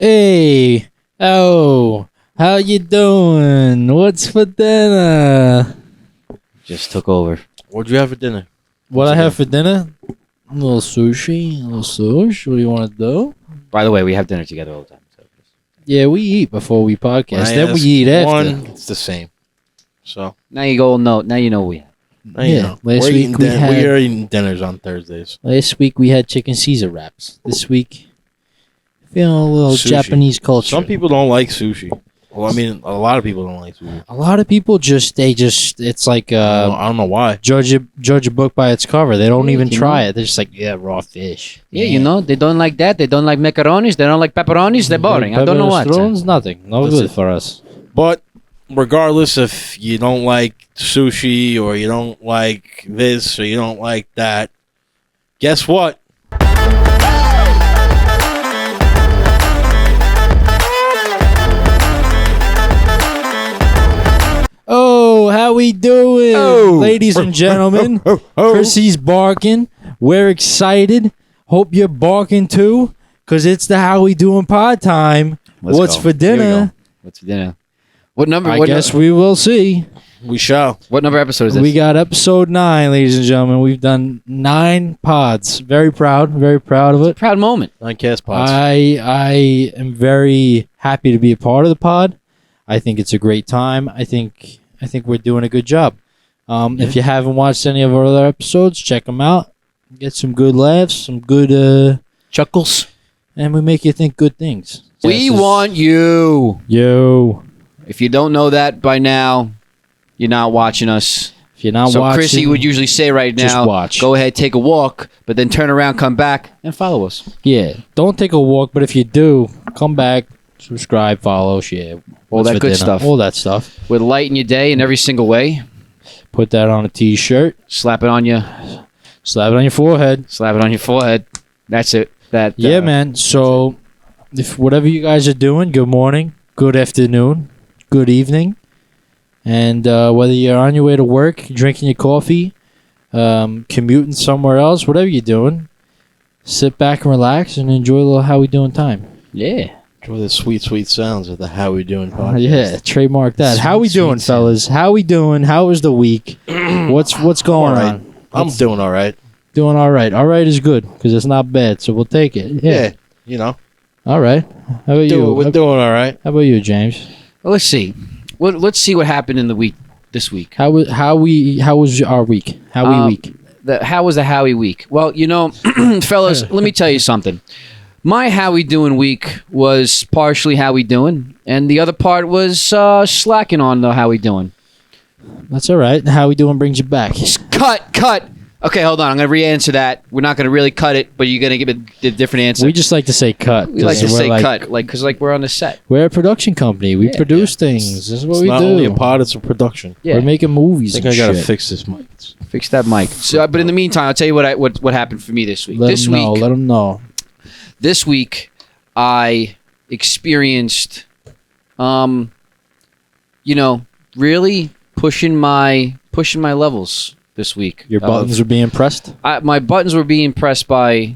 Hey, oh, how you doing? What's for dinner? Just took over. What'd you have for dinner? What I have for dinner? A little sushi, a little sushi. What do you want to do? By the way, we have dinner together all the time. So. Yeah, we eat before we When podcast. I Then we ask eat after. one, it's the same. So Now you go. No, now you know we have. now you know. Last We're week eating we had. we are eating dinners on Thursdays. Last week we had chicken Caesar wraps. This week, feeling a little Sushi. Japanese culture. Some people don't like sushi. Well, I mean, a lot of people don't like sushi. A lot of people it's like I don't know why. judge a book by its cover. They don't Yeah, even you try know. it. They're just like, yeah, raw fish. Yeah, you know they don't like that. They don't like macaronis. They don't like pepperonis. They're boring. I don't know what. Thrones, nothing. No That's good it. for us. But regardless if you don't like sushi or you don't like this or you don't like that, guess what? Oh, how we doing, Oh. ladies and gentlemen? Chrissy's barking. We're excited. Hope you're barking too, because it's the How We Doing pod time. Let's What's go. for Here we dinner? go. What's for dinner? What number? I what guess nu- we will see. We shall. What number episode is this? We got episode 9, ladies and gentlemen. We've done 9 pods. Very proud of it. Proud moment. 9 cast pods. I am very happy to be a part of the pod. I think it's a great time. I think we're doing a good job. If you haven't watched any of our other episodes, check them out. Get some good laughs, some good Chuckles. and we make you think good things. We This is- want you. yo. If you don't know that by now, you're not watching us. If you're not So watching, Chrissy would usually say right just now, watch. go ahead, take a walk, but then turn around, come back, and follow us. yeah, don't take a walk, but if you do, come back, subscribe, follow, share, All What's that for good dinner, stuff. all that stuff. With light in your day in every single way. Put that on a t-shirt, Slap it on you. slap it on your forehead. Slap it on your forehead. That's it. Yeah, man. So, if whatever you guys are doing, good morning, good afternoon, good evening, and whether you're on your way to work, drinking your coffee, commuting somewhere else, whatever you're doing, sit back and relax and enjoy a little How We Doing time. Yeah. Enjoy the sweet, sweet sounds of the How We Doing podcast. Yeah, trademark that. Sweet, How we doing, sweet fellas? How we doing? How was the week? What's going All right. on? I'm doing all right. Doing all right. All right is good because it's not bad, so we'll take it. Yeah, you know. All right. How about you? We're doing all right. How about you, James? Well, let's see. Let's see what happened in the week this week. How was our week? How was the Howie week? Well, you know, fellas, let me tell you something. My How We Doing week was partially How We Doing, and the other part was slacking on the How We Doing. That's all right. How we doing brings you back. Cut. Okay, hold on. I'm going to re-answer that. We're not going to really cut it, but you're going to give it a different answer. We just like to say cut. We like 'cause to we're say cut, because we're on the set. We're a production company. We Yeah, produce things. This is what It's we not do. only a pod, it's a production. Yeah, We're making movies. I think and I gotta shit. fix this mic. fix that mic. So, but in the meantime, I'll tell you what happened for me this week. Let This them know. week, Let them know. this week, I experienced, really pushing my levels this week. Your buttons are being pressed. My buttons were being pressed by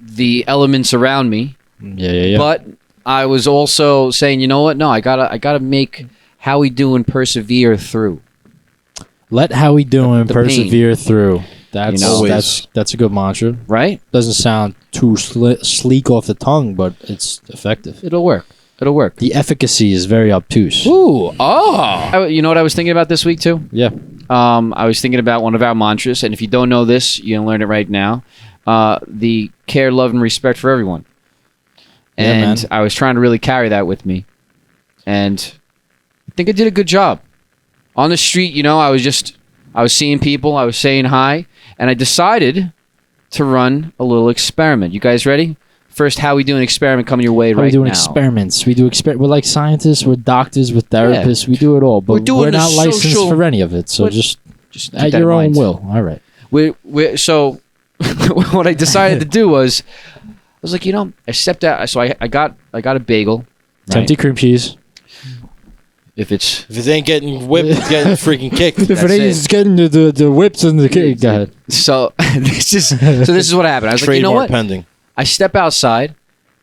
the elements around me, Yeah. but I was also saying, you know what? No, I gotta make How We Doing persevere through. Let How We Doing The persevere through. That's You know. that's a good mantra. Right? Doesn't sound too sleek off the tongue, but it's effective. It'll work. The efficacy is very obtuse. Ooh, you know what I was thinking about this week too? Yeah. I was thinking about one of our mantras, and if you don't know this, you can learn it right now. The care, love, and respect for everyone. Yeah, And man. I was trying to really carry that with me, and I think I did a good job. On the street, you know, I was seeing people, I was saying hi, and I decided to run a little experiment. You guys ready? First, How We Doing experiment coming your way How right we doing now. experiments? We do We're like scientists. We're doctors. We're therapists. We do it all, but We're doing we're not the licensed social- for any of it. So What- just Just keep at that your in own mind. will. All right. So what I decided to do was, I was like, you know, I stepped out. So I got a bagel. right? Empty cream cheese. If it's If it ain't getting whipped, it's getting freaking kicked. If That's it ain't, it. it's getting the whips and the cake. Go ahead. so, this is what happened. I was like, you know Trademark what? pending. I step outside,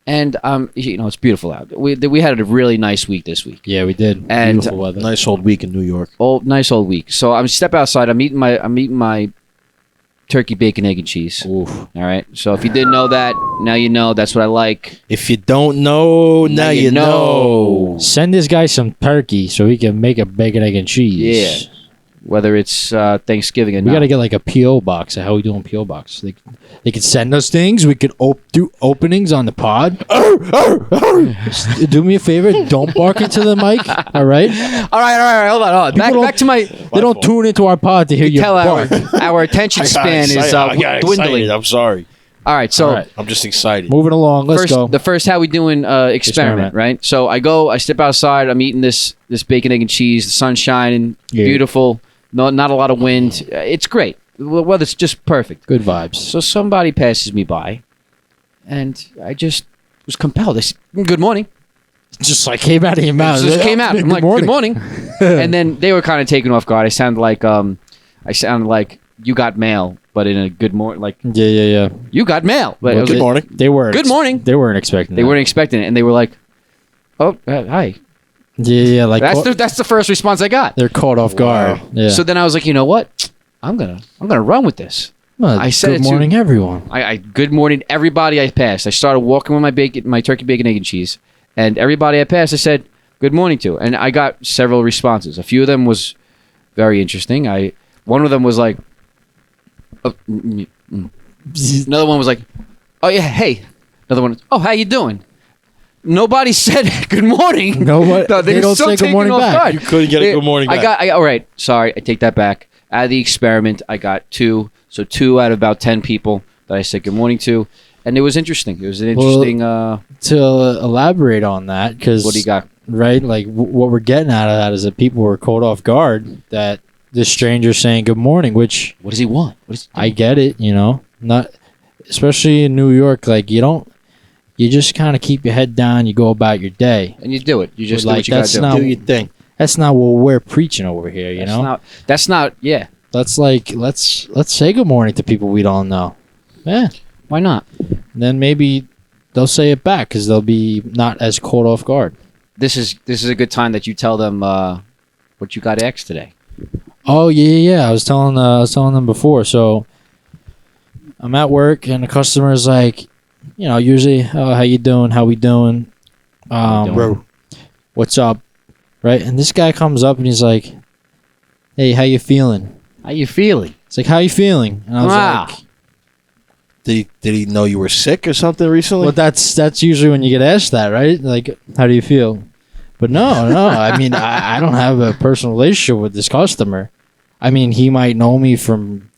And it's beautiful out. We had a really nice week this week. Yeah, we did. And beautiful weather. Nice old week in New York. Nice old week. So I'm step outside. I'm eating my turkey, bacon, egg, and cheese. Oof. All right. So if you didn't know that, now you know. That's what I like. If you don't know, now you know. Send this guy some turkey so he can make a bacon, egg, and cheese. Yeah. Whether it's Thanksgiving or We got to get like a P.O. box. How we doing P.O. box? They could send us things. We could do openings on the pod. Do me a favor. Don't bark into the mic. All right? All right. Hold on. Back to my. They don't tune into our pod to hear you Tell bark. our attention span is I got dwindling. excited. I'm sorry. All right. So All right. I'm just excited. Moving along. Let's go. the first how we doing experiment, right? So I step outside. I'm eating this bacon, egg, and cheese. The sun's shining, beautiful. No, not a lot of wind. It's great. The weather's just perfect. Good vibes. So somebody passes me by, and I just was compelled. I said, "Good morning." Just like came out of your mouth. It just came out. I'm like, "Good morning," and then they were kind of taken off guard. I sounded like you got mail, but in a good morning, like Yeah. you got mail. But Well, good morning. They were. Good morning. They weren't expecting. They weren't expecting it, and they were like, "Oh, hi." Yeah. Like That's the first response I got. they're caught off guard. Yeah. So then I was like, you know what? I'm gonna run with this. Well, I said good it to- morning, everyone. I good morning everybody I passed. I started walking with my turkey, bacon, egg, and cheese, and everybody I passed, I said good morning to, and I got several responses. A few of them was very interesting. One of them was like, another one was like, oh yeah, hey. Another one, oh, how you doing? Nobody said good morning. No, what? No, They were don't still say good taken morning off back. guard. You couldn't get a good morning back. All right. Sorry, I take that back. Out of the experiment, I got 2. So 2 out of about 10 people that I said good morning to, and it was interesting. It was an interesting. To elaborate on that, because What do you got? Right, like what we're getting out of that is that people were caught off guard that this stranger saying good morning, which What does he want? What is? I get it, not especially in New York. Like you just kind of keep your head down, you go about your day. And you do it. You just But, do like, what you gotta that's do. not- Do your thing. That's not what we're preaching over here, you know. That's not. Yeah. That's like let's say good morning to people we don't know. Yeah. Why not? Then maybe they'll say it back because they'll be not as caught off guard. This is a good time that you tell them what you got asked today. Oh yeah. I was telling them before. So I'm at work and the customer's like, usually, oh, how you doing? How we doing? Bro. What's up? Right? And this guy comes up and he's like, hey, how you feeling? How you feeling? It's like, how you feeling? And I was Wow. like, Did he know you were sick or something recently? well, that's usually when you get asked that, right? Like, how do you feel? But no. I mean, I don't have a personal relationship with this customer. I mean, he might know me from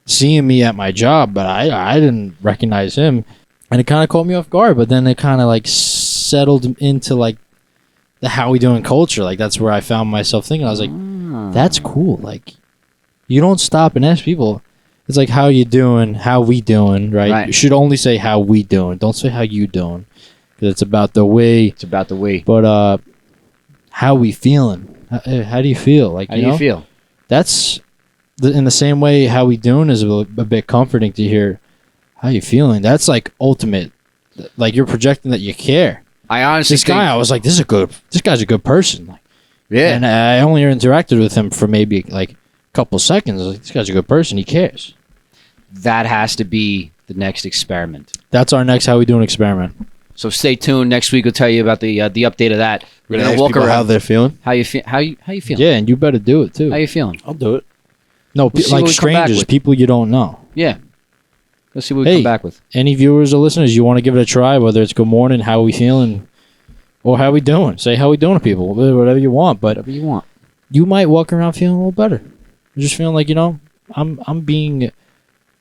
seeing me at my job, but I didn't recognize him. And it kind of caught me off guard, but then it kind of like settled into like the how we doing culture. Like, that's where I found myself thinking. I was like, that's cool. Like, you don't stop and ask people. It's like, how you doing? How we doing? Right? You should only say how we doing. Don't say how you doing. Because it's about the way. It's about the we. But how we feeling? How do you feel? Like, How do you feel? That's in the same way. How we doing is a bit comforting to hear. How you feeling? That's like ultimate. Like, you're projecting that you care. I honestly This guy, I was like, this guy's a good person. Like, yeah. and I only interacted with him for maybe like a couple seconds. I was like, this guy's a good person. He cares. That has to be the next experiment. That's our next how we doing experiment. So stay tuned. Next week we'll tell you about the update of that. We're gonna ask people how they're feeling. How you feel? How you feeling? Yeah, and you better do it too. How you feeling? I'll do it. No, We'll see like what we come back strangers, with. people you don't know. Yeah. Let's see what we Hey. come back with. Any viewers or listeners, you want to give it a try, whether it's good morning, how we feeling, or how we doing. Say how we doing to people, whatever you want. But Whatever you want. you might walk around feeling a little better. You're just feeling like, I'm being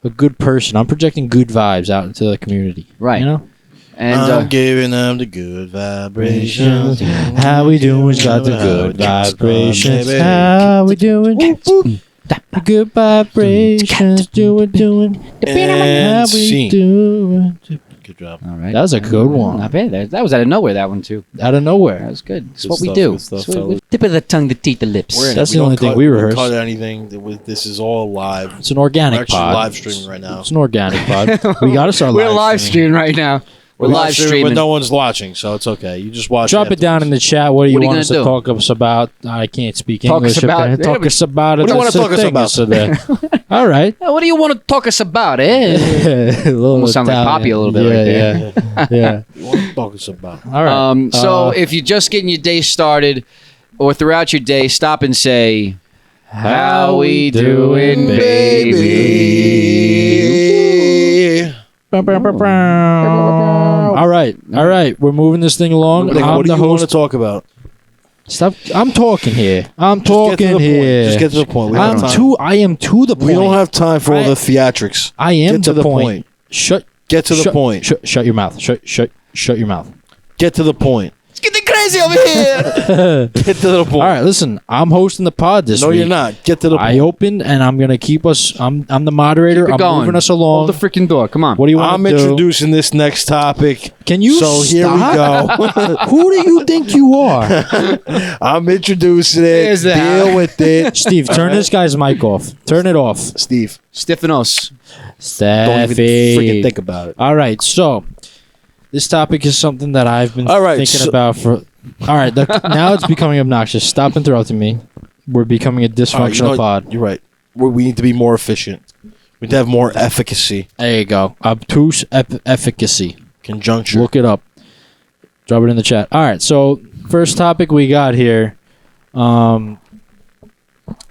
a good person. I'm projecting good vibes out into the community. Right. You know? And I'm giving them the good vibrations. How we doing? Got the good vibrations. baby. How we doing? The good vibrations. Doing. How And we scene. doing? Good job. all right. That was a good one. Not bad. That was out of nowhere. That one too. Out of That nowhere. was good. It's Good what we stuff, do. good stuff, It's what we- fellas. tip of the tongue, the teeth, the lips. We're in it. That's We the don't only thing cut- we don't rehearse. Cut anything. This is all live. It's an organic We're actually pod. live streaming right now. It's an organic pod. We got to start We're live live streaming. streaming right now. We're live streaming. when no one's watching, so it's okay. You just watch. Drop it down in the chat. What do you want us to talk us about? I can't speak Talk us English. about- Talk us about it. What do you want to talk us about? All right. What do you want to talk us about, eh? Almost sounds like Poppy a little bit right there. Yeah. You want to talk us about? All right. So if you're just getting your day started, or throughout your day, stop and say, "How we doing, baby?" All right. We're moving this thing along. What I'm do the you want host. to talk about? Stop. I'm talking here. I'm Just get to talking the here. point. Just get to the point. We don't have time. I am to the point. We don't have time for all the theatrics. I am Get to to the point. point. Shut. Get to the point. Shut your mouth. Shut your mouth. Get to the point. It's getting crazy over here. Get to the point. All right, listen. I'm hosting the pod this No, week. you're not. Get to the point. I opened and I'm gonna keep us. I'm the moderator. Keep it I'm going. moving us along. Hold the freaking door. Come on. What do you want I'm to do? introducing this next topic. Can you So here we stop? go. Who do you think you are, I'm introducing it. There's that. Deal with it. Steve? Turn this guy's mic off. Turn it off. Steve, Stephanos. don't even Steffi. freaking think about it. All right, so this topic is something that I've been All right, thinking so- about for. All right, now it's becoming obnoxious. Stop interrupting me. We're becoming a All right, you dysfunctional know what? pod. You're right. We need to be more efficient. We need to have more efficacy. There you go. Obtuse efficacy. Conjuncture. Look it up. Drop it in the chat. All right, so first topic we got here.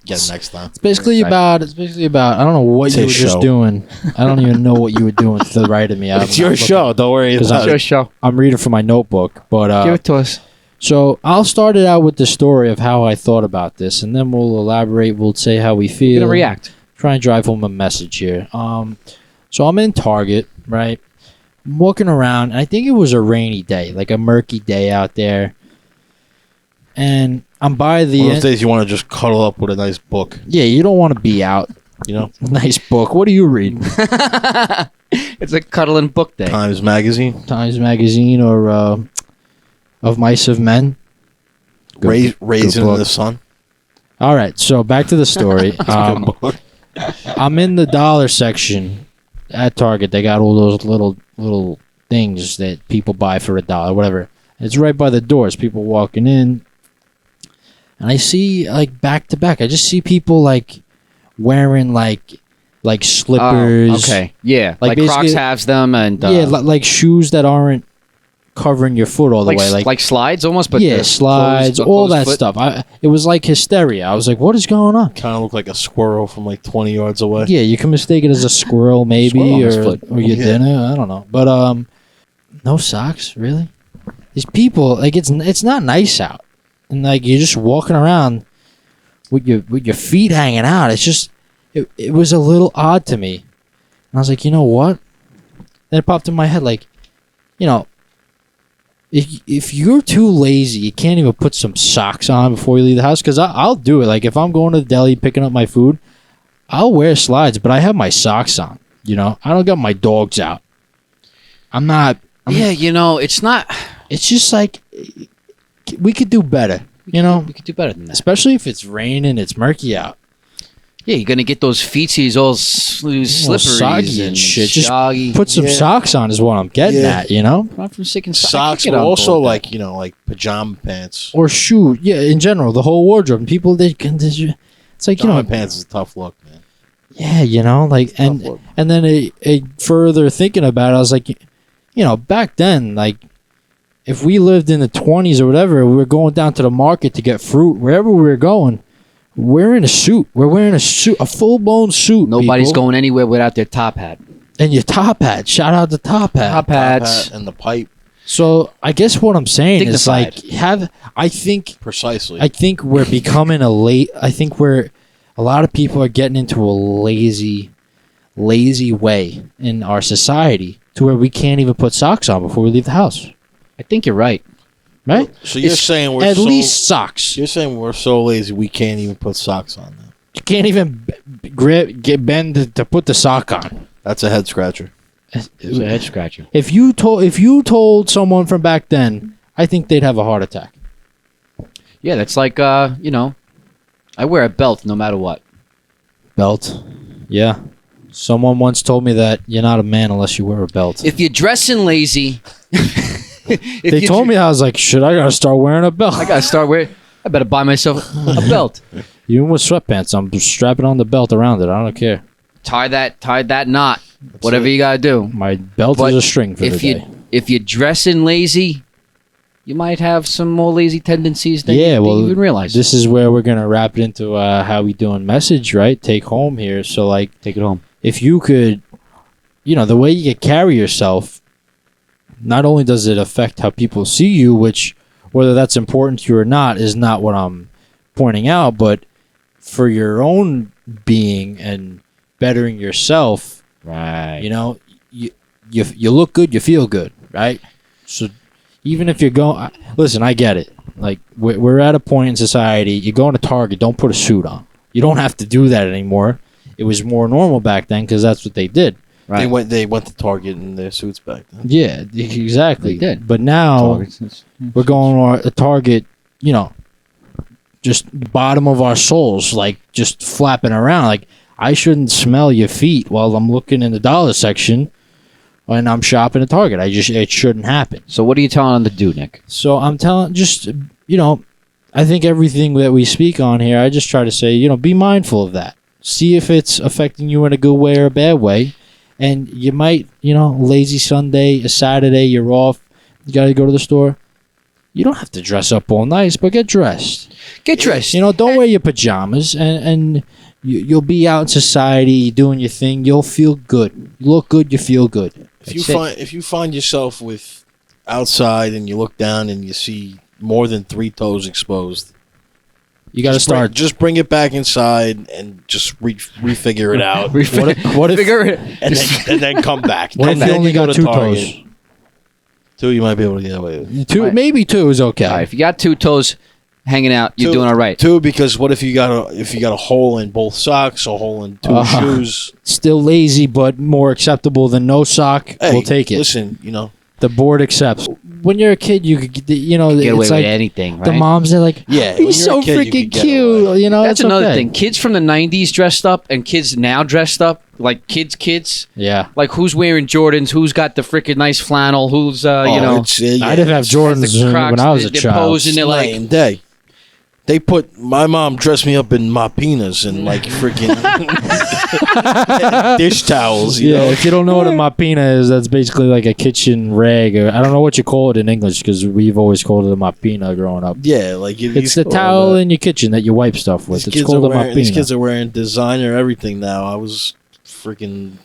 Get it next time. It's basically about. I don't know what It's you a were just show. doing. I don't even know what you were doing to the right of me. It's your show. Don't worry 'Cause about I- it. show. I'm reading from my notebook, but Give it to us. so I'll start it out with the story of how I thought about this, and then we'll elaborate. We'll say how we You're feel. gonna react. Try and drive home a message here. So I'm in Target, right? I'm walking around, and I think it was a rainy day, like a murky day out there. And I'm by the One of end. those days you want to just cuddle up with a nice book. Yeah, you don't want to be out. You know, Nice book. What do you read? It's a cuddling book day. Times Magazine, Times Magazine or Of Mice of Men? Raisin in book. the Sun. All right, so back to the story. Good book. I'm in the dollar section at Target. They got all those little things that people buy for $1, whatever. It's right by the doors. People walking in, and I see like back to back. I just see people like wearing like slippers. Oh, okay. Yeah. Like Like Crocs basically- has them, and Yeah, like shoes that aren't covering your foot all the way. like slides almost, but yeah, the slides, closed- all closed that foot. stuff. It was like hysteria. I was like, "What is going on?" Kind of look like a squirrel from like 20 yards away. Yeah, you can mistake it as a squirrel, maybe, Squirrel on his or foot. your Yeah. dinner. I don't know, but no socks, really. These people, like, it's not nice out, and like you're just walking around with your feet hanging out. It's just it was a little odd to me, and I was like, you know what? Then it popped in my head, like, you know, if you're too lazy, you can't even put some socks on before you leave the house. Because I'll do it. Like if I'm going to the deli picking up my food, I'll wear slides, but I have my socks on. You know, I don't got my dogs out. I'm not. Yeah, you know, it's not. It's just like we could do better. You know, we could do better than that. especially if it's raining, it's murky out. Yeah, you're gonna get those feeties all slippery soggy and shit. Just soggy. Put some Yeah. socks on is what I'm getting Yeah. at. You know, Not from sick and Socks, but also like like pajama pants. or shoe. Yeah, in general, the whole wardrobe. And people they can. It's like you Pajama know, pants is a tough look, man. yeah, you know, like Tough and look. and then a further thinking about it, I was like, you know, back then, like if we lived in the 20s or whatever, we were going down to the market to get fruit wherever we were going. We're in a suit. We're wearing a suit, a full blown suit. Nobody's people. going anywhere without their top hat. And your top hat. Shout out the top hat. Top Top hats. hat and the pipe, So I guess what I'm saying is like Dignified. I think precisely. we're becoming I think a lot of people are getting into a lazy way in our society to where we can't even put socks on before we leave the house. I think you're right. Right? so you're it's saying we're At so, least socks. You're saying we're so lazy we can't even put socks on now. You can't even bend to put the sock on. That's a head scratcher. It's a head scratcher. If you told someone from back then, I think they'd have a heart attack. Yeah, that's like you know, I wear a belt no matter what. Belt. Yeah. Someone once told me that you're not a man unless you wear a belt. If you're dressing lazy, They told me, I was like, shit, I gotta start wearing a belt. I gotta start wearing. I better buy myself a belt. Even with sweatpants, I'm strapping on the belt around it. I don't care. Tie that knot. Whatever you gotta do. My belt But is a string for the day. If you're dressing lazy, you might have some more lazy tendencies than you even realize. This is where we're gonna wrap it into how we doing message, right? Take home here. So like, take it home. if you could, the way you carry yourself, not only does it affect how people see you, which whether that's important to you or not is not what I'm pointing out, but for your own being and bettering yourself, Right. you look good, you feel good, right? So even if you're going, listen, I get it. Like we're at a point in society, you go to Target, don't put a suit on. You don't have to do that anymore. It was more normal back then because that's what they did. Right. They went to Target in their suits back then. Yeah, exactly. They did. But now we're going to Target, just bottom of our souls, like just flapping around. Like I shouldn't smell your feet while I'm looking in the dollar section when I'm shopping at Target. It shouldn't happen. So what are you telling them to do, Nick? So I'm telling, I think everything that we speak on here, I just try to say, be mindful of that. See if it's affecting you in a good way or a bad way. And you might, lazy Sunday, a Saturday, you're off, you got to go to the store. You don't have to dress up all nice, but get dressed. Get dressed. Don't wear your pajamas, and you'll be out in society doing your thing. You'll feel good. You look good, you feel good. If you find yourself with outside and you look down and you see more than 3 toes exposed, you got to start. Just bring it back inside and just refigure it out. What if Figure it? and then come back. What if you only got 2 toes? 2 you might be able to get away with. 2, Right. maybe 2 is okay. All right, if you got 2 toes hanging out, you're doing all right. 2 because what if you got a hole in both socks or a hole in 2 shoes? Still lazy, but more acceptable than no sock. Hey, we'll take it. Listen, The board accepts. When you're a kid, you could, Get away it's with like anything, right? the moms are like, yeah, when he's you're so a kid, you freaking could get cute. away. That's it's another okay. thing. Kids from the 90s dressed up and kids now dressed up, like kids. Yeah. Like who's wearing Jordans, who's got the freaking nice flannel, who's, I didn't have Jordans the Crocs, when I was a they're child. posing, they're like, Same day. They put my mom dressed me up in mapinas and like freaking dish towels. You know? If you don't know what a mapina is, that's basically like a kitchen rag. Or I don't know what you call it in English because we've always called it a mapina growing up. Yeah, like It's the towel in your kitchen that you wipe stuff with. It's called a mapina. These kids are wearing designer everything now. I was freaking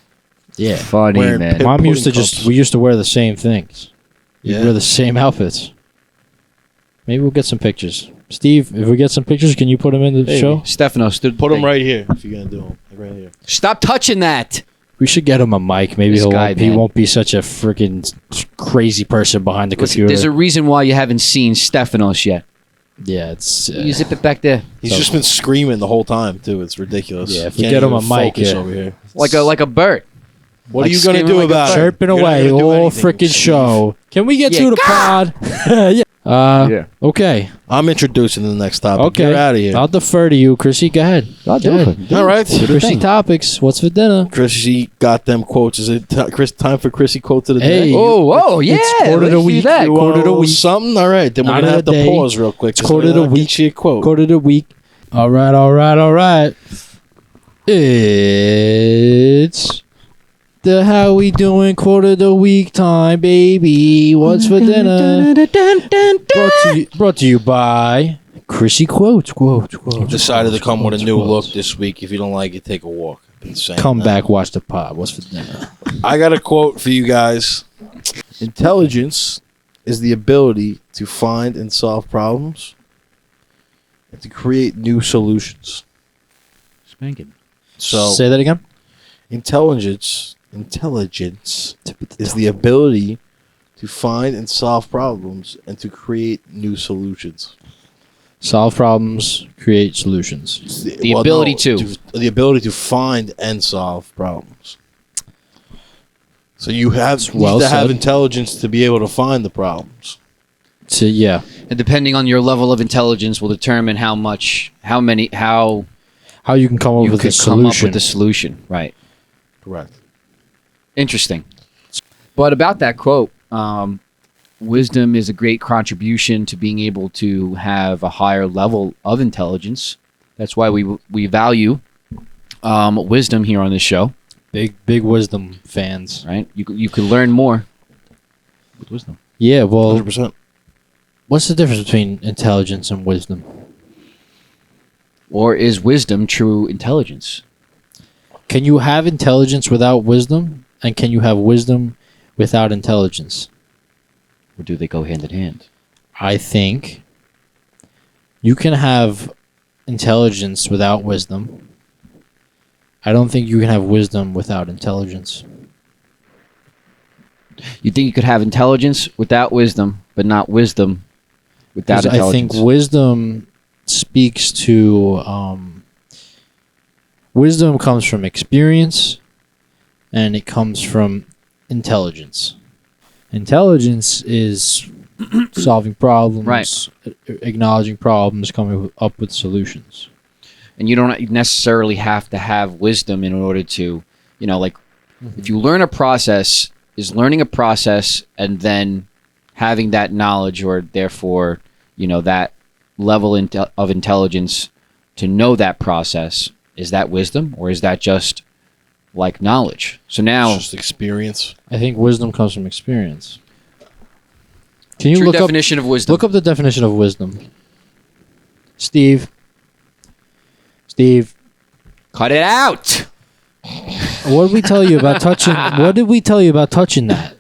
funny, wearing man. Mom pudding used to cups. we used to wear the same things. Yeah. We wear the same outfits. Maybe we'll get some pictures. Steve, if we get some pictures, can you put them in the Maybe. show? Stefano stood. Put them right here if you're gonna do them. Right here. Stop touching that. We should get him a mic. Maybe This guy, he man. won't be such a freaking crazy person behind the Listen, computer. there's a reason why you haven't seen Stefanos yet. Yeah, it's You zip it back there, He's just been screaming the whole time too. It's ridiculous. Yeah, if You we can't get him even a mic, focus yeah. over here. like a bird. What Like are you gonna screaming do like a about it? chirping You're not away gonna do all anything, freaking Steve. show. Can we get Yeah, to the pod? Yeah. Yeah. Okay. I'm introducing the next topic. Okay. Get out of here. I'll defer to you, Chrissy. Go ahead. I'll do Go it. ahead. All right. Chrissy topics. What's for dinner? Chrissy got them quotes. Is it time for Chrissy quote of the Hey. day? Oh, yeah. It's quarter let's to do week. that. You Quote of the week. Something. All right. Then we're Not gonna of have the to day. pause real quick. It's quote of the week. Get you a quote. Quote of the week. All right. It's the how we doing quote of the week time, baby. What's for dinner? Brought to you by Chrissy Quotes. Decided to come with a new look this week. If you don't like it, take a walk. I've been saying Come that. back, watch the pod. What's for dinner? I got a quote for you guys. Intelligence is the ability to find and solve problems and to create new solutions. Spanking. So Say that again. intelligence is the ability to find and solve problems and to create new solutions. Solve problems, create solutions. It's The ability to. the ability to find and solve problems. So you have well need to have said. intelligence to be able to find the problems. So yeah, And depending on your level of intelligence will determine how how you can come up you with could a come up solution. with the solution. Right. Correct. Interesting. But about that quote, wisdom is a great contribution to being able to have a higher level of intelligence. That's why we value wisdom here on this show. Big wisdom fans. Right? You can learn more with wisdom. Yeah, well, 100%. what's the difference between intelligence and wisdom? Or is wisdom true intelligence? Can you have intelligence without wisdom? And can you have wisdom without intelligence? Or do they go hand in hand? I think you can have intelligence without wisdom. I don't think you can have wisdom without intelligence. You think you could have intelligence without wisdom, but not wisdom without 'Cause I intelligence? think wisdom speaks to wisdom comes from experience, and it comes from intelligence. Intelligence is solving problems, Right. Acknowledging problems, coming up with solutions. And you don't necessarily have to have wisdom in order to, like, if you learn a process, is learning a process and then having that knowledge, or therefore, that level of intelligence to know that process, is that wisdom, or is that just like knowledge? So now, It's just experience. I think wisdom comes from experience. Can you true look definition of wisdom. up the definition of wisdom? Steve, Cut it out. what did we tell you about touching? What did we tell you about touching that?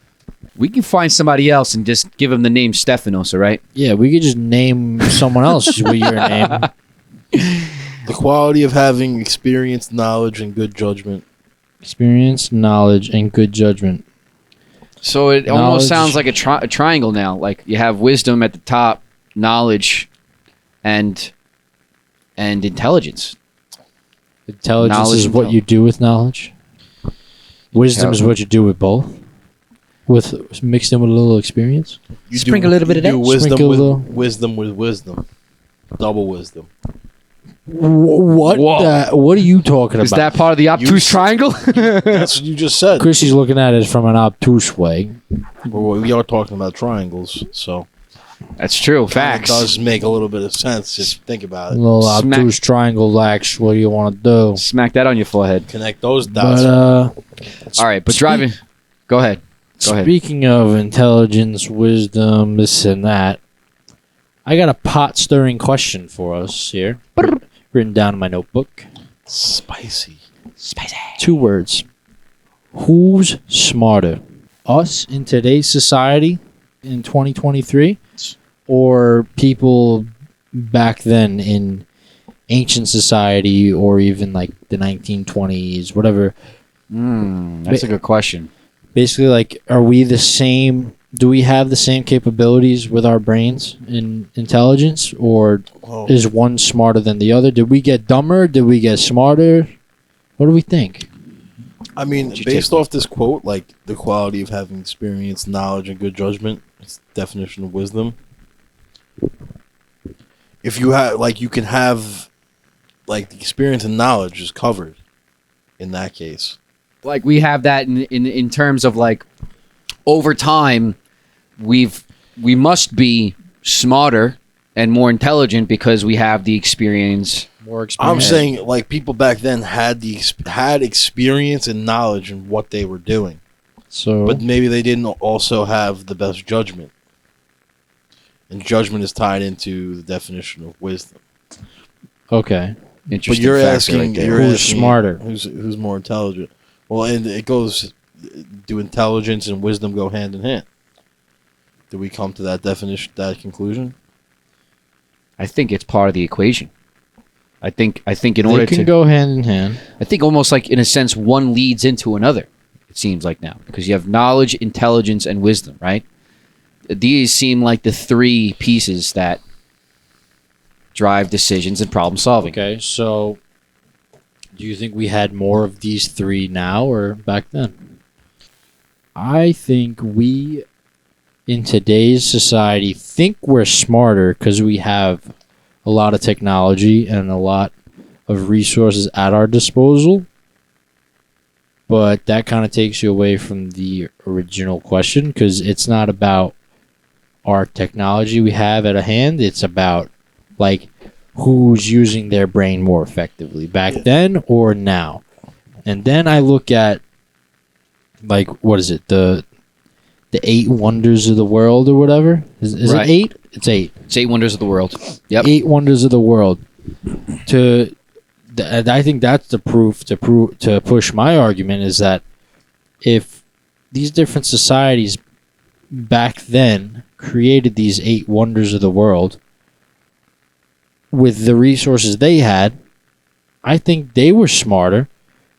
We can find somebody else and just give them the name Stephanos, all right? Yeah, we could just name someone else with your name. The quality of having experience, knowledge, and good judgment. Experience, knowledge, and good judgment. So it Knowledge. almost sounds like a triangle now. Like you have wisdom at the top, knowledge, and intelligence. Intelligence Knowledge is and what you do with knowledge. Wisdom is what you do with both. With mixed in with a little experience. You Sprinkle a little bit of you do that. wisdom Sprinkle a with little. wisdom with wisdom. Double wisdom. What? Whoa. What are you talking Is about? that part of the obtuse You- triangle? That's what you just said. Chrissy's looking at it from an obtuse way. Well, we are talking about triangles, so That's true. it Facts. does make a little bit of sense if you think about A it. little Smack- obtuse triangle lax. What do you want to do? Smack that on your forehead. Connect those dots. But All right, but driving. Go ahead. Go ahead. speaking of intelligence, wisdom, this and that, I got a pot stirring question for us here, written down in my notebook. Spicy. 2 words. Who's smarter? Us in today's society in 2023, or people back then in ancient society, or even like the 1920s, whatever? That's a good question. Basically, like, are we the same? Do we have the same capabilities with our brains in intelligence, or Oh, is one smarter than the other? Did we get dumber? Did we get smarter? What do we think? I mean, What'd you based take? off this quote, like the quality of having experience, knowledge, and good judgment, it's the definition of wisdom. If you have, like, you can have, like, the experience and knowledge is covered in that case. Like we have that in terms of like over time, we must be smarter and more intelligent because we have the experience. More experience. I'm saying, like, people back then had had experience and knowledge in what they were doing, So, but maybe they didn't also have the best judgment. And judgment is tied into the definition of wisdom. okay. But Interesting. you're factor asking, right there. you're Who's asking smarter? Who's more intelligent? Well, and it goes. Do intelligence and wisdom go hand in hand? Do we come to that definition, that conclusion? I think it's part of the equation. I think in They order can to go hand in hand. I think almost like in a sense one leads into another. It seems like now because you have knowledge, intelligence, and wisdom, right? These seem like the 3 pieces that drive decisions and problem solving. Okay, so do you think we had more of these 3 now or back then? I think we, in today's society, think we're smarter because we have a lot of technology and a lot of resources at our disposal. but that kind of takes you away from the original question, because it's not about our technology we have at a hand. It's about like who's using their brain more effectively back then or now. And then I look at like, what is it, the 8 wonders of the world or whatever? Is Right. it 8? It's 8. It's 8 wonders of the world. Yep. 8 wonders of the world. I think that's the proof to push my argument, is that if these different societies back then created these 8 wonders of the world with the resources they had, I think they were smarter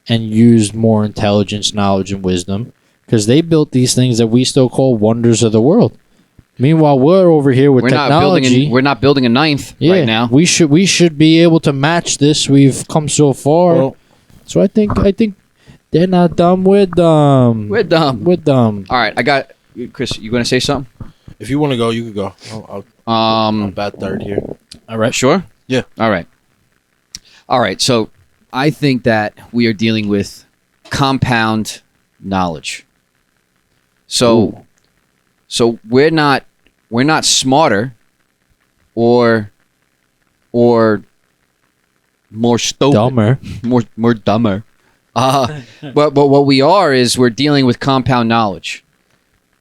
and used more intelligence, knowledge, and wisdom, because they built these things that we still call wonders of the world. Meanwhile, we're over here with technology. We're not building a ninth right now. We should be able to match this. We've come so far. Well, So I think they're not dumb. We're dumb. We're dumb. We're dumb. All right, I got Chris. You going to say something? if you want to go, you could go. I'll bat third here. All right. Sure? Yeah. All right. All right. So I think that we are dealing with compound knowledge. So we're not smarter or more stupid. Dumber. More dumber. But what we are is we're dealing with compound knowledge.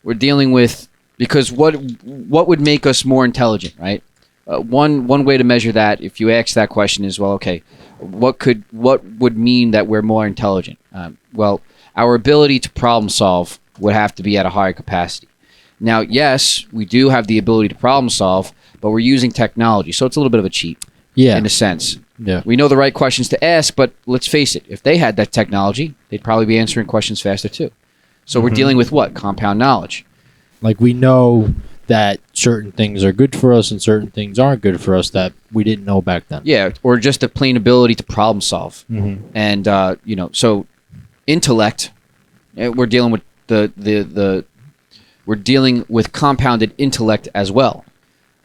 We're dealing with, because what would make us more intelligent, right? One way to measure that, if you ask that question, is, well, okay, what would mean that we're more intelligent? Well, our ability to problem solve would have to be at a higher capacity. Now, yes, we do have the ability to problem solve, but we're using technology, so it's a little bit of a cheat, in a sense. Yeah. We know the right questions to ask, but let's face it, if they had that technology, they'd probably be answering questions faster too. So we're dealing with what? Compound knowledge. Like, we know that certain things are good for us and certain things aren't good for us that we didn't know back then. Yeah, or just a plain ability to problem solve. Mm-hmm. And so intellect, we're dealing with we're dealing with compounded intellect as well.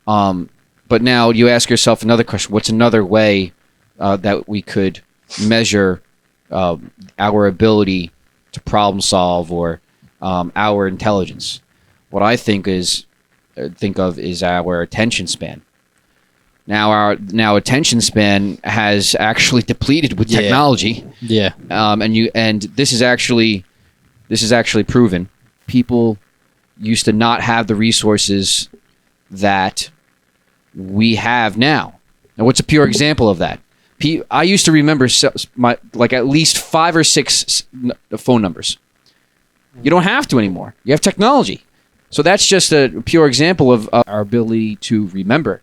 But now you ask yourself another question: what's another way that we could measure our ability to problem solve or our intelligence? What I think of is our attention span. Now our attention span has actually depleted with technology. Yeah. And this is actually proven. People used to not have the resources that we have now. Now, what's a pure example of that? I used to remember at least 5 or 6 phone numbers. You don't have to anymore. You have technology. So that's just a pure example of our ability to remember.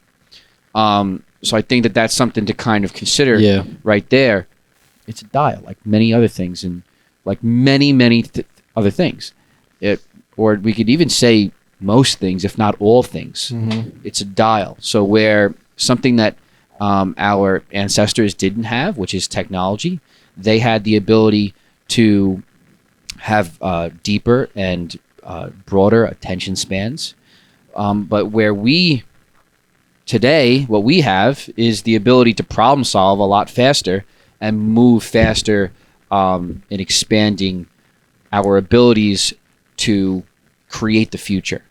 So I think that that's something to kind of consider right there. It's a dial, like many other things, and like many other things. Or we could even say most things, if not all things. Mm-hmm. It's a dial. So where something that our ancestors didn't have, which is technology, they had the ability to have deeper and broader attention spans. But where we today, what we have is the ability to problem solve a lot faster and move faster in expanding our abilities to create the future.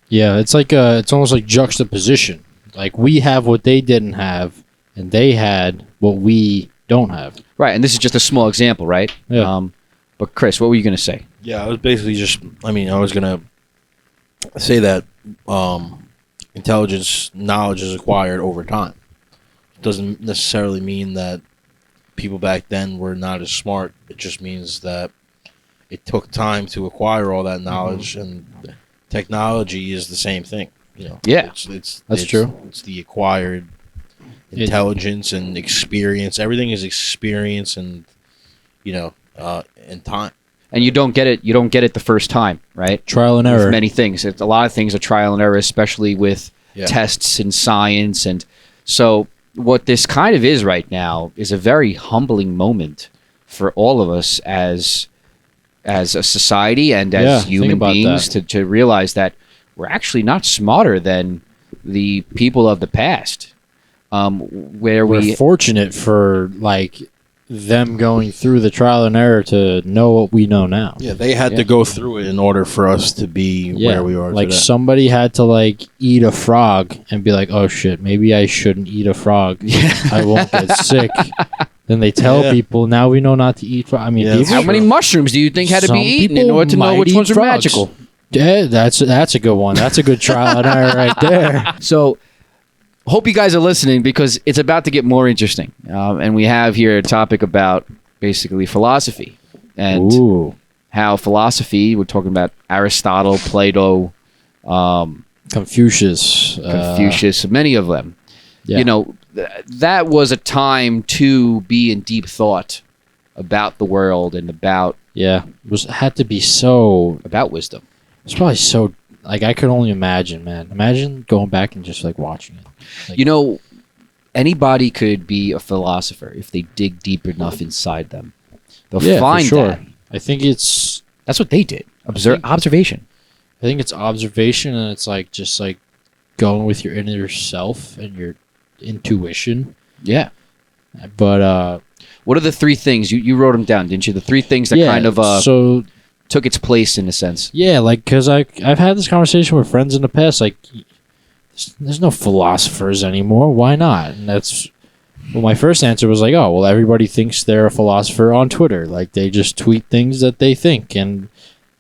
Yeah, it's like it's almost like juxtaposition. Like, we have what they didn't have, and they had what we don't have. Right, and this is just a small example, right? Yeah. But Chris, what were you going to say? Yeah, I was basically I was going to say that intelligence, knowledge is acquired over time. It doesn't necessarily mean that people back then were not as smart. It just means that it took time to acquire all that knowledge, and technology is the same thing. Yeah, that's true. It's the acquired intelligence and experience. Everything is experience and and time. And you don't get it the first time, right? Trial and error. With many things. A lot of things are trial and error, especially with tests in science. And so what this kind of is right now is a very humbling moment for all of us as a society and as human beings to realize that we're actually not smarter than the people of the past. Where we're fortunate for them going through the trial and error to know what we know now. Yeah, they had to go through it in order for us to be where we are like today. somebody had to like eat a frog and be like, oh shit, maybe I shouldn't eat a frog. I won't get sick. Then they tell people, now we know not to eat frog. I mean, people, How many mushrooms do you think had to some be eaten in people order to know might which eat ones are frogs. magical? Yeah, that's a good one. That's a good trial and error right there. So, hope you guys are listening because it's about to get more interesting. And we have here a topic about basically philosophy and Ooh, how philosophy, we're talking about Aristotle, Plato, Confucius. Confucius, many of them. Yeah. You know, that was a time to be in deep thought about the world and about had to be so. wisdom. It's probably so. Like I could only imagine, man. Imagine going back and just like watching it. Like, You know, anybody could be a philosopher if they dig deep enough inside them. They'll yeah, find for sure. that. I think it's. That's what they did. Observation. I think it's observation, and it's like just like going with your inner self and your intuition. Yeah. But What are the three things you wrote them down, didn't you? The three things that kind of so took its place in a sense. yeah, like because I've had this conversation with friends in the past. Like, there's no philosophers anymore. Why not? And that's well, my first answer was like, oh, well, everybody thinks they're a philosopher on Twitter. Like they just tweet things that they think, and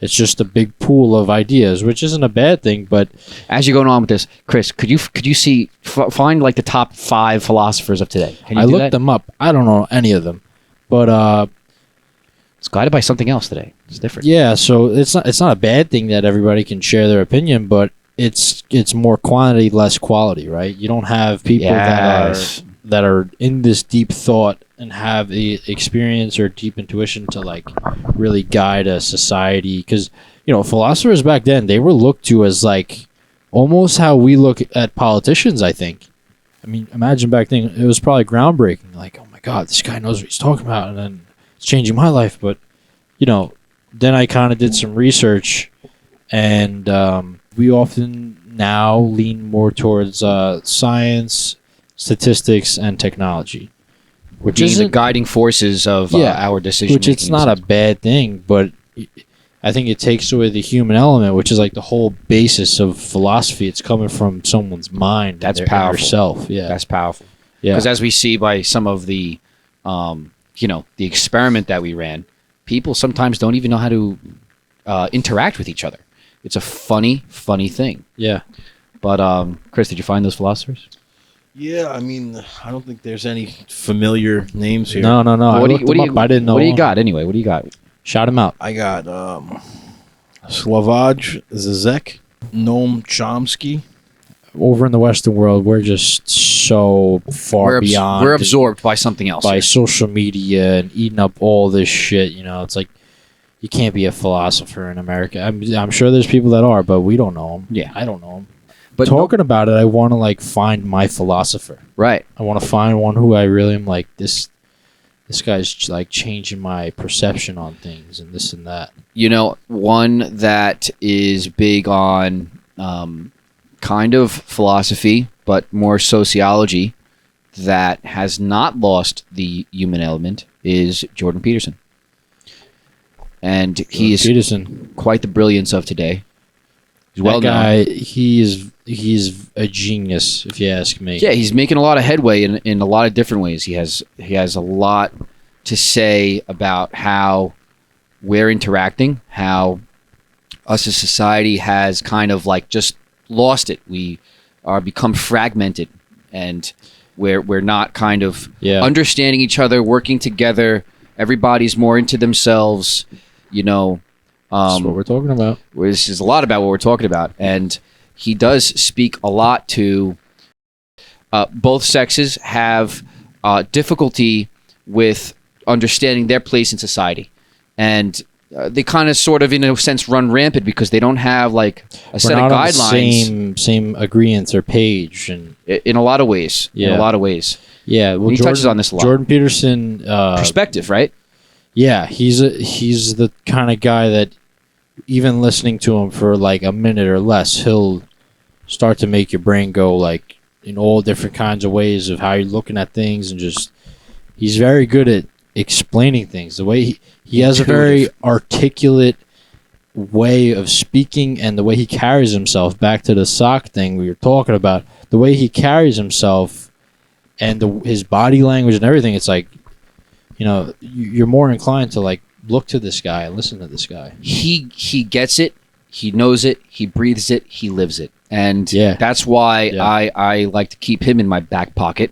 it's just a big pool of ideas, which isn't a bad thing. But As you're going on with this, Chris, could you find like the top 5 philosophers of today? Can you I do looked that? them up. I don't know any of them, but It's guided by something else today. It's different. yeah. So it's not a bad thing that everybody can share their opinion, but it's more quantity, less quality, right? You don't have people Yes. that are in this deep thought and have the experience or deep intuition to like really guide a society. Because philosophers back then, they were looked to as like almost how we look at politicians. I think. I mean, imagine back then, it was probably groundbreaking. Like, oh my God, this guy knows what he's talking about, and then it's changing my life. But then I kind of did some research, and we often now lean more towards science, statistics, and technology, which Being the isn't guiding forces of our decision. which it's not a bad thing, but I think it takes away the human element, which is like the whole basis of philosophy. It's coming from someone's mind. That's their inner powerful. self. Yeah, That's powerful. yeah. Because as we see by some of the, the experiment that we ran, people sometimes don't even know how to interact with each other. It's a funny thing. Yeah. But Chris, did you find those philosophers? Yeah, I mean, I don't think there's any familiar names here. No. What do you- what do you- I didn't know. What do you got anyway? What do you got? Shout him out. I got Slavoj Zizek, Noam Chomsky. Over in the Western world, we're just so far beyond. We're absorbed by something else. by here. social media and eating up all this shit. It's like you can't be a philosopher in America. I'm sure there's people that are, but we don't know them. Yeah. I don't know them. But Talking about it, I want to like find my philosopher. right. I want to find one who I really am like this. This guy's like changing my perception on things and this and that. One that is big on kind of philosophy, but more sociology, that has not lost the human element is Jordan Peterson. And he is Peterson, quite the brilliance of today. He's that well known. guy, he's a genius, if you ask me. Yeah, he's making a lot of headway in a lot of different ways. He has a lot to say about how we're interacting, how us as society has kind of like just lost it. We are become fragmented, and we're not kind of understanding each other, working together. Everybody's more into themselves, That's what we're talking about. This is a lot about what we're talking about, and he does speak a lot to both sexes have difficulty with understanding their place in society, and they kind of sort of in a sense run rampant because they don't have like a set of guidelines. Same agreements or page, and in a lot of ways. Yeah. In a lot of ways. yeah, well, He touches on this a lot. Jordan Peterson, Perspective, right? yeah, he's the kind of guy that even listening to him for like a minute or less, he'll start to make your brain go like in all different kinds of ways of how you're looking at things, and just he's very good at explaining things. The way he has a very articulate way of speaking, and the way he carries himself. Back to the sock thing we were talking about, the way he carries himself and his body language and everything. It's like, you're more inclined to like look to this guy, listen to this guy. He gets it. He knows it. He breathes it. He lives it. And that's why I like to keep him in my back pocket.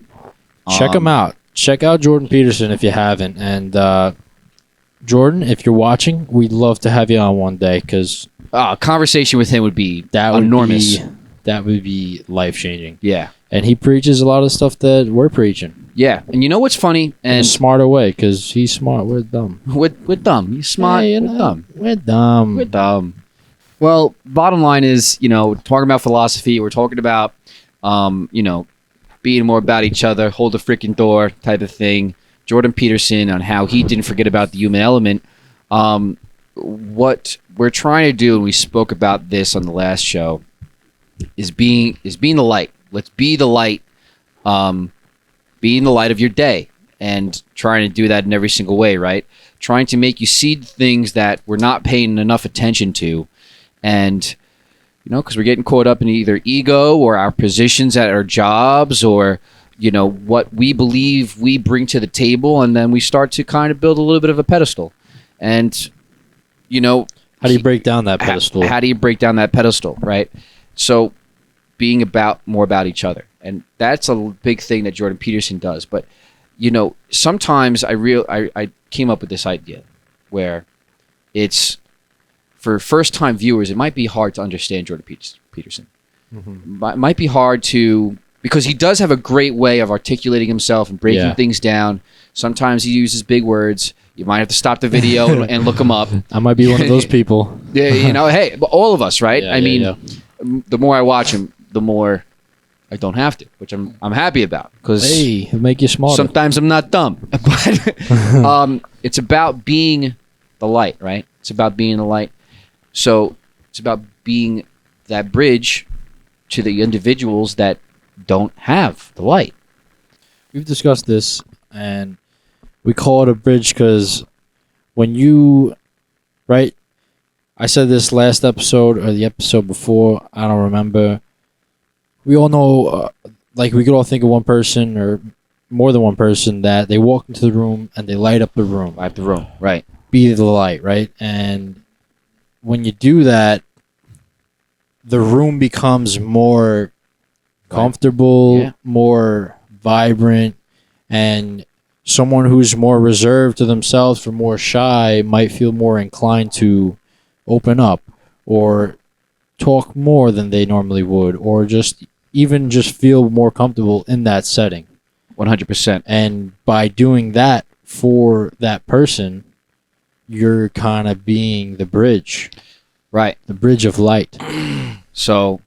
Check him out. Check out Jordan Peterson if you haven't. And Jordan, if you're watching, we'd love to have you on one day, because a conversation with him would be enormous. That would be life-changing. Yeah. And he preaches a lot of stuff that we're preaching. Yeah. And you know what's funny? In a smarter way, because he's smart. We're dumb. We're dumb. He's smart. Hey, we're dumb. We're dumb. We're dumb. Well, bottom line is, talking about philosophy. We're talking about, being more about each other, hold the freaking door type of thing. Jordan Peterson on how he didn't forget about the human element. What we're trying to do, and we spoke about this on the last show, is being the light. Let's be the light, being the light of your day, and trying to do that in every single way, right? Trying to make you see things that we're not paying enough attention to, and because we're getting caught up in either ego or our positions at our jobs, or what we believe we bring to the table, and then we start to kind of build a little bit of a pedestal. And how do you break down that pedestal? How do you break down that pedestal, right? So being more about each other, and that's a big thing that Jordan Peterson does. But sometimes I came up with this idea where it's, for first-time viewers, it might be hard to understand Jordan Peterson. Mm-hmm. It might be hard to, because he does have a great way of articulating himself and breaking things down. Sometimes he uses big words. You might have to stop the video and look him up. I might be one of those people. Yeah, hey, but all of us, right? The more I watch him, the more I don't have to, which I'm happy about, because it'll make you smarter. Sometimes I'm not dumb, but it's about being the light, right? It's about being the light. So it's about being that bridge to the individuals that don't have the light. We've discussed this, and we call it a bridge because when you, right? I said this last episode or the episode before, I don't remember. We all know, we could all think of one person or more than one person that they walk into the room and they light up the room. Light the room, right. Be the light, right? And when you do that, the room becomes more comfortable, more vibrant, and someone who's more reserved to themselves or more shy might feel more inclined to open up or talk more than they normally would, or just feel more comfortable in that setting. 100%. And by doing that for that person, you're kind of being the bridge. Right. The bridge of light. So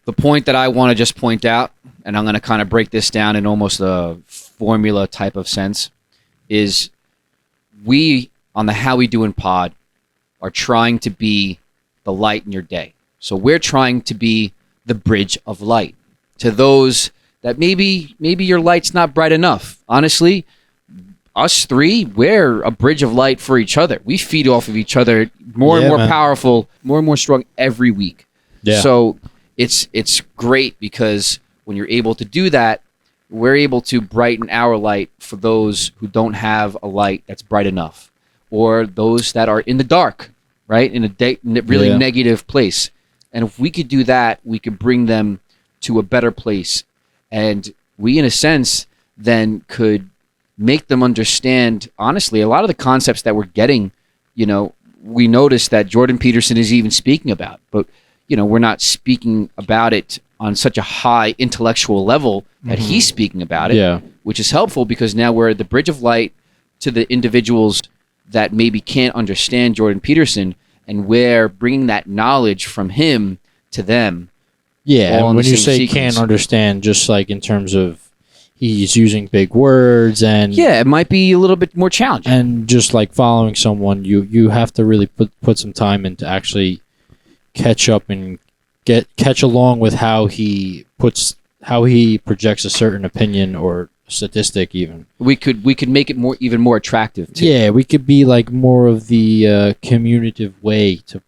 the point that I want to just point out, and I'm going to kind of break this down in almost a formula type of sense, is we, on the How We Doin Pod, are trying to be the light in your day. So we're trying to be the bridge of light to those that maybe your light's not bright enough. Honestly, us three, we're a bridge of light for each other. We feed off of each other, more and more powerful, more and more strong every week. Yeah. So it's great, because when you're able to do that, we're able to brighten our light for those who don't have a light that's bright enough, or those that are in the dark, right? In a really negative place. And if we could do that, we could bring them to a better place. And we, in a sense, then could make them understand, honestly, a lot of the concepts that we're getting, we notice that Jordan Peterson is even speaking about. But, we're not speaking about it on such a high intellectual level that he's speaking about it, which is helpful, because now we're the bridge of light to the individuals that maybe can't understand Jordan Peterson, and we're bringing that knowledge from him to them. Yeah, and when you say can't understand, just like in terms of he's using big words, and it might be a little bit more challenging. And just like following someone, you have to really put some time in to actually catch up and catch along with how he projects a certain opinion or a statistic even. We could make it even more attractive too. Yeah, we could be like more of the communicative way to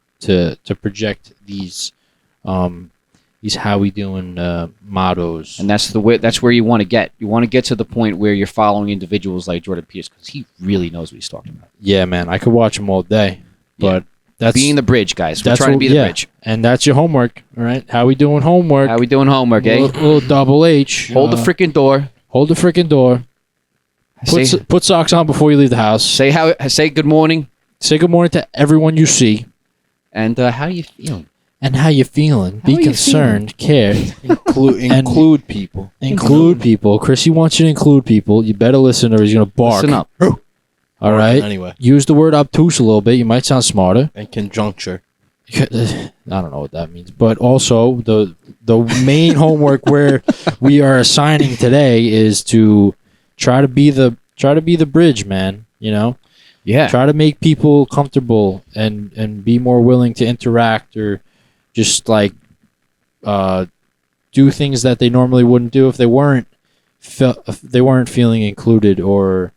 project these how we doing mottos. And that's the way. That's where you want to get. You want to get to the point where you're following individuals like Jordan Peterson because he really knows what he's talking about. Yeah, man, I could watch him all day, but that's Being the bridge, guys. We're trying to be the bridge. And that's your homework, all right? How we doing homework? How we doing homework, eh? Little double H. Hold the freaking door. Hold the freaking door. Put socks on before you leave the house. Say good morning. Say good morning to everyone you see. And how you feeling? And how you feeling. Be concerned. Care. Include people. Include people. Chrissy wants you to include people. You better listen or he's going to bark. Listen up. All right? Anyway. Use the word obtuse a little bit. You might sound smarter. And conjuncture. I don't know what that means. But also, the main homework where we are assigning today is to try to be the bridge, man. You know? Yeah. Try to make people comfortable and be more willing to interact or just like do things that they normally wouldn't do if they weren't feeling included or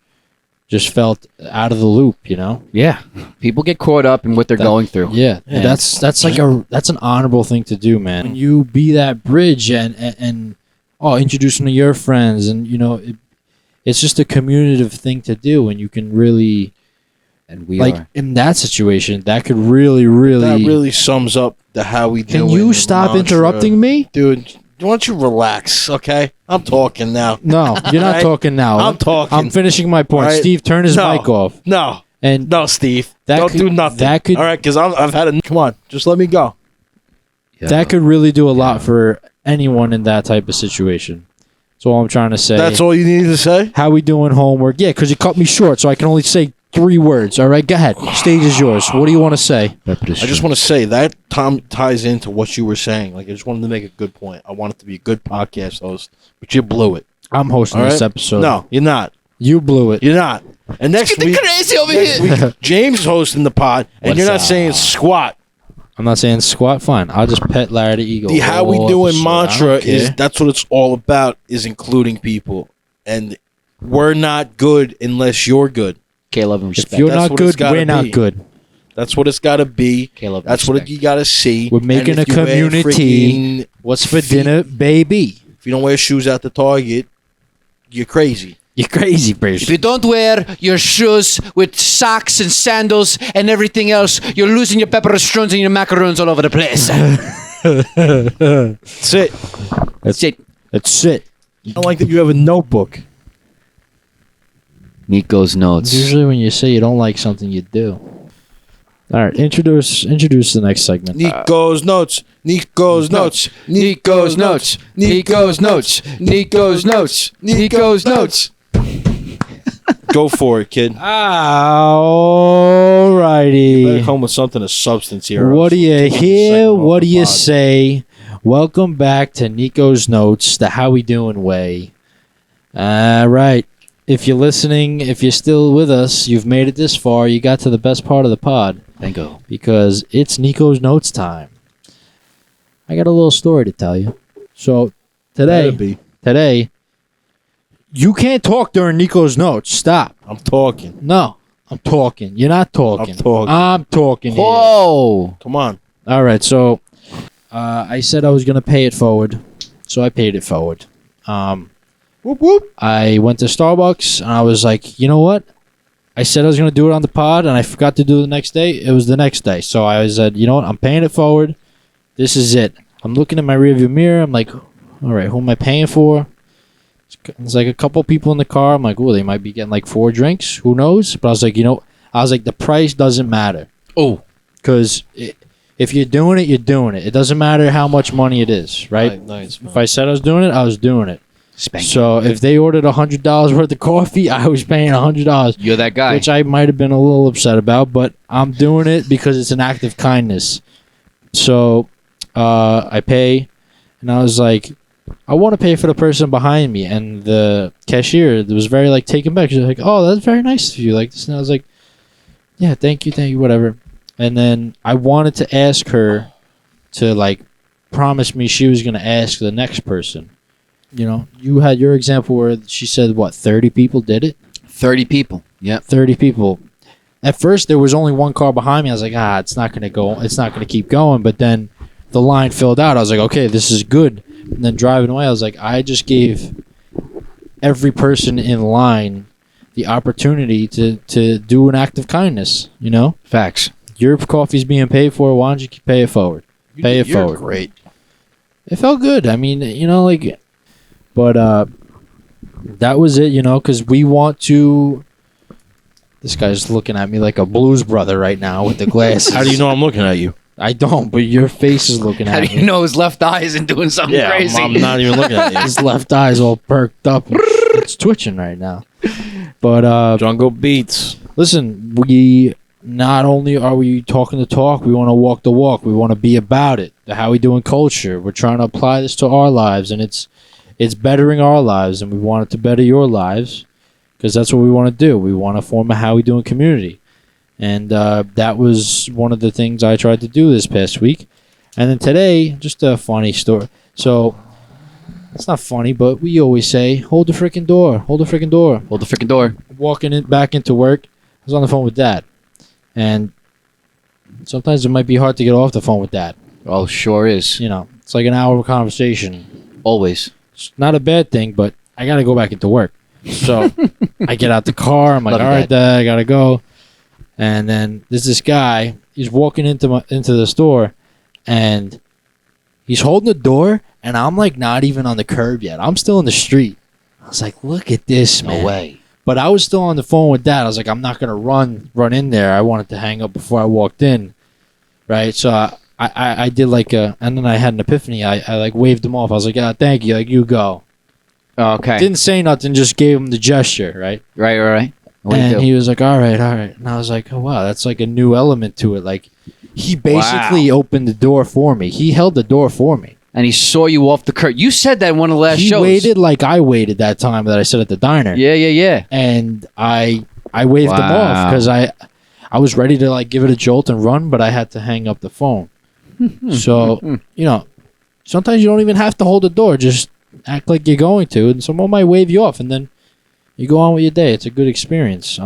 just felt out of the loop, you know? Yeah. People get caught up in what they're going through. Yeah. And that's an honorable thing to do, man. When you be that bridge and introduce them to your friends and you know it's just a communicative thing to do and you can really. And we like are. In that situation, that could really sums up the how we do. Can you stop interrupting me, dude? Why don't you relax? Okay, I'm talking now. No, you're not talking now. I'm talking. I'm finishing my point. Right. Steve, turn his mic off. No, Steve. Don't do nothing. That could. All right, because I've had a. Come on, just let me go. Yeah. That could really do a lot for anyone in that type of situation. That's all I'm trying to say. That's all you needed to say. How we doing homework? Yeah, because you cut me short, so I can only say 3 words. All right, go ahead. Stage is yours. What do you want to say? I just want to say that ties into what you were saying. Like I just wanted to make a good point. I want it to be a good podcast host, but you blew it. I'm hosting this episode. No, you're not. You blew it. You're not. And next week, crazy over here. James is hosting the pod, and you're not saying squat. I'm not saying squat. Fine. I'll just pet Larry the Eagle. The how we all doing episode. mantra I don't is care. that's what it's all about. Is including people, and we're not good unless you're good. K-Love and respect. If you're That's not what it's good, gotta we're not be. good. That's what it's got to be. K-Love and That's what respect. you got to see. We're making And if a you wear community. What's for dinner, baby? If you don't wear shoes at the Target, you're crazy. You're crazy, If person. you don't wear your shoes with socks and sandals and everything else, you're losing your pepperostrons and your macaroons all over the place. That's it. That's it. That's it. I don't like that you have a notebook. Nico's notes. Usually when you say you don't like something, you do. All right, introduce the next segment. Nico's notes. Nico's notes. Nico's notes. Nico's notes. Nico's notes. Nico's notes. Go for it, kid. All Better righty. come with something of substance here. What do you hear? segment off What do the you pod. say? Welcome back to Nico's Notes, the How We Doing way. All right. If you're listening, if you're still with us, you've made it this far. You got to the best part of the pod Thank you. because it's Nico's Notes time. I got a little story to tell you. So Better be. today, you can't talk during Nico's Notes. Stop. I'm talking. No, I'm talking. You're not talking. I'm talking. I'm talking here. Whoa. Come on. All right, so I said I was going to pay it forward, so I paid it forward. Whoop whoop. I went to Starbucks, and I was like, you know what? I said I was going to do it on the pod, and I forgot to do it the next day. It was the next day, so I said, you know what? I'm paying it forward. This is it. I'm looking at my rearview mirror. I'm like, all right, who am I paying for? It's like a couple people in the car. I'm like, oh, they might be getting like 4 drinks. Who knows? But I was like, the price doesn't matter. Oh. Because if you're doing it, you're doing it. It doesn't matter how much money it is, right? Nice. If I said I was doing it, I was doing it. Spank. So if they ordered $100 worth of coffee, I was paying $100, You're that guy. which I might have been a little upset about, but I'm doing it because it's an act of kindness. So I pay, and I was like, I want to pay for the person behind me, and the cashier was very like taken back. She's like, "Oh, that's very nice of you." Like this, and I was like, "Yeah, thank you, whatever." And then I wanted to ask her to like promise me she was going to ask the next person. you had your example where she said, what, 30 people did it? 30 people. Yep. 30 people. At first, there was only one car behind me. I was like, it's not going to go. It's not going to keep going. But then the line filled out. I was like, okay, this is good. And then driving away, I was like, I just gave every person in line the opportunity to do an act of kindness, Facts. Your coffee's being paid for. Why don't you pay it forward? Pay it forward. Great. It felt good. I mean, but that was it, because we want to. This guy's looking at me like a blues brother right now with the glasses. How do you know I'm looking at you? I don't, but your face is looking How at do me. you know his left eye isn't doing something Yeah, crazy? I'm not even looking at you. His left eye's all perked up. It's twitching right now. But Jungle Beats. listen, we not only are we talking the talk, we want to walk the walk. We want to be about it. The How We Doing culture. We're trying to apply this to our lives, and it's bettering our lives, and we want it to better your lives, because that's what we want to do. We want to form a How We Doing community. And that was one of the things I tried to do this past week. And then today, just a funny story. So, it's not funny, but we always say, hold the freaking door. Hold the freaking door. Hold the freaking door. Walking back into work, I was on the phone with Dad. And sometimes it might be hard to get off the phone with Dad. Oh, sure is. It's like an hour of conversation. Always. It's not a bad thing, but I got to go back into work. So, I get out the car. I'm like, Love all you, right, Dad, I got to go. And then there's this guy. He's walking into the store, and he's holding the door, and I'm like not even on the curb yet. I'm still in the street. I was like, look at this, man. No way. But I was still on the phone with Dad. I was like, I'm not gonna run in there. I wanted to hang up before I walked in, right? So I did and then I had an epiphany. I like waved him off. I was like, thank you. Like, you go. Okay. Didn't say nothing. Just gave him the gesture, right? Right. What do you And do? he was like, all right. And I was like, oh, wow, that's like a new element to it. Like, he basically opened the door for me. He held the door for me. And he saw you off the curb. You said that in one of the last He shows. waited like I waited that time that I said at the diner. Yeah. And I waved him off Wow. because I was ready to like give it a jolt and run, but I had to hang up the phone. So, sometimes you don't even have to hold the door. Just act like you're going to, and someone might wave you off, and then you go on with your day. It's a good experience.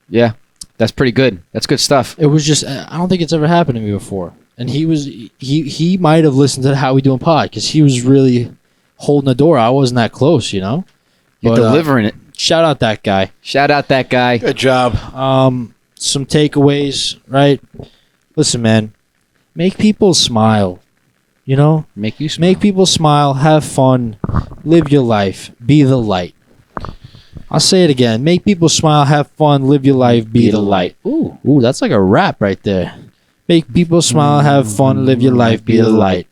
Yeah. That's pretty good. That's good stuff. It was just, I don't think it's ever happened to me before. And he might have listened to the How We Doing pod, because he was really holding the door. I wasn't that close, You're But, delivering it. Shout out that guy. Shout out that guy. Good job. Some takeaways, right? Listen, man, make people smile. Make you smile. Make people smile, have fun, live your life, be the light. I'll say it again. Make people smile, have fun, live your life, be the light. Ooh, that's like a rap right there. Make people smile, have fun, live your life, be the light.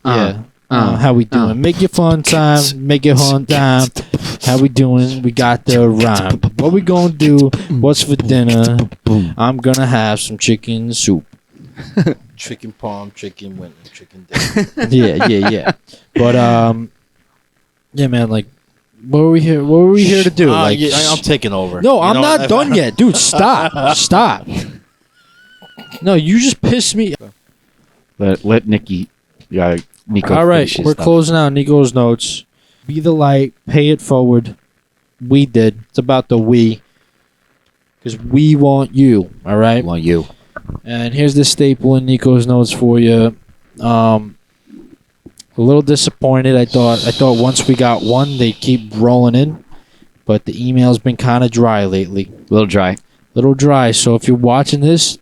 Yeah. How we doing? Make your fun time, make it fun time. How we doing? We got the rhyme. What we gonna do? What's for dinner? I'm gonna have some chicken soup. Chicken palm, chicken winter, chicken dinner. Yeah. But yeah, man. Like, what were we here? What were we here to do? Like, yeah, I'm taking over. no, You I'm know not what? done yet, dude. Stop. No, you just pissed me. Let Nico. All right, we're closing out Nico's notes. Be the light, pay it forward. We did. It's about the we, because we want you. All right. Want you. And here's the staple in Nico's notes for you. A little disappointed. I thought once we got one, they'd keep rolling in, but the email's been kind of dry lately. Little dry. So if you're watching this,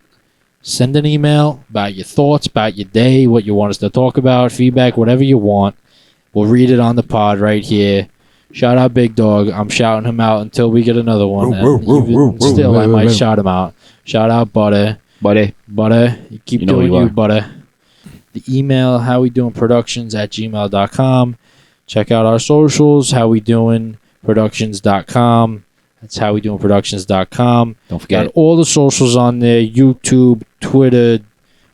send an email about your thoughts, about your day, what you want us to talk about, feedback, whatever you want. We'll read it on the pod right here. Shout out Big Dog. I'm shouting him out until we get another one. And even still, I might shout him out. Shout out Butter. Buddy. You keep You know doing you you, are. Butter. The email, howwedoingproductions@gmail.com. Check out our socials, howwedoingproductions.com. That's howwedoingproductions.com. Don't forget. Got all the socials on there: YouTube, Twitter,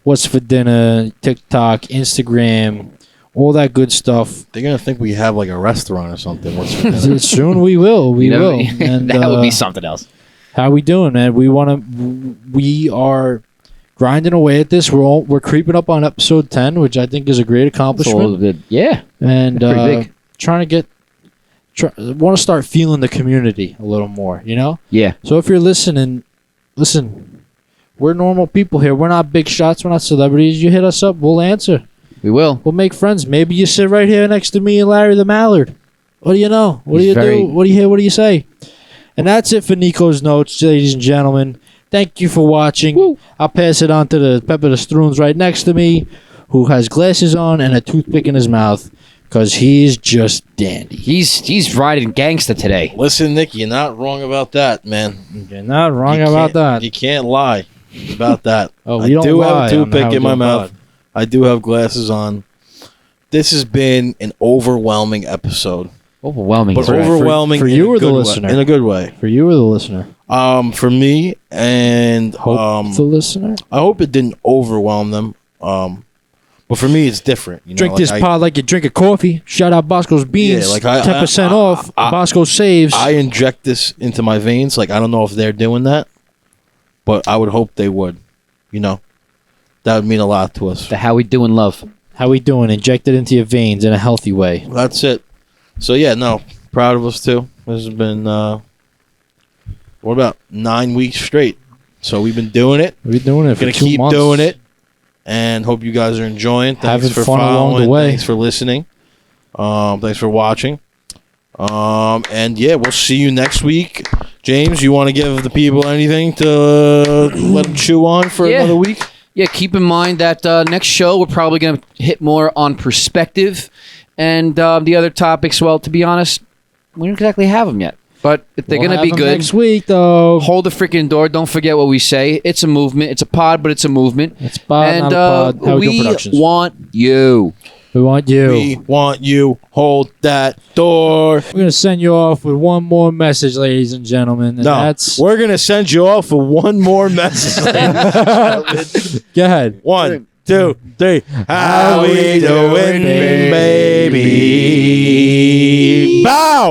What's for Dinner, TikTok, Instagram, all that good stuff. They're gonna think we have like a restaurant or something. What's for dinner? Soon we will. We will. And, that would be something else. how we doing, man? We are grinding away at this. We're creeping up on episode 10, which I think is a great accomplishment. Yeah. And Pretty big. trying to want to start feeling the community a little more, you know? Yeah. So if you're listening, listen, we're normal people here. We're not big shots. We're not celebrities. You hit us up, we'll answer. We will. We'll make friends. Maybe you sit right here next to me and Larry the Mallard. What do you know? What do you do? What do you hear? What do you say? And that's it for Nico's Notes, ladies and gentlemen. Thank you for watching. Woo. I'll pass it on to the Pepper the Stroons right next to me, who has glasses on and a toothpick in his mouth. Because he's just dandy. He's riding gangsta today. Listen, Nick, you're not wrong about that, man. You're not wrong You about can't- that. You can't lie about that. Oh, I we don't do lie have a on How toothpick We in my Doing mouth. Pod. I do have glasses on. This has been an overwhelming episode. Overwhelming. But is right. overwhelming For in you a or the good way- listener? in a good way. For you or the listener? For me, and Hope the listener. I hope it didn't overwhelm them. But for me, it's different. You know, Drink like this pod like you drink a coffee. Shout out Bosco's Beans. Yeah, like I- 10% off. I- Bosco saves. I inject this into my veins. Like I don't know if they're doing that, but I would hope they would. You know, that would mean a lot to us. The How We Doing Love. How we doing? Inject it into your veins in a healthy way. That's it. So yeah, no, proud of us too. This has been what about 9 weeks straight? So we've been doing it. We've been doing it for Gonna 2 keep months. doing it, and hope you guys are enjoying. Thanks Having for fun along following. the way. Thanks for listening. Thanks for watching. And yeah, we'll see you next week. James, you want to give the people anything to let them chew on for Yeah. another week? Yeah, keep in mind that next show we're probably going to hit more on perspective and the other topics. Well, to be honest, we don't exactly have them yet, but if they're We'll going to have be them good, next week, though. hold the freaking door. Don't forget what we say. It's a movement. It's a pod, but it's a movement. It's pod, And not a pod. How we doing we Productions. want you. We want you. We want you. Hold that door. We're gonna send you off with one more message, ladies and gentlemen. And No, that's we're gonna send you off for one more message. go ahead. 1, 2, 3. How we doing, baby? Bow.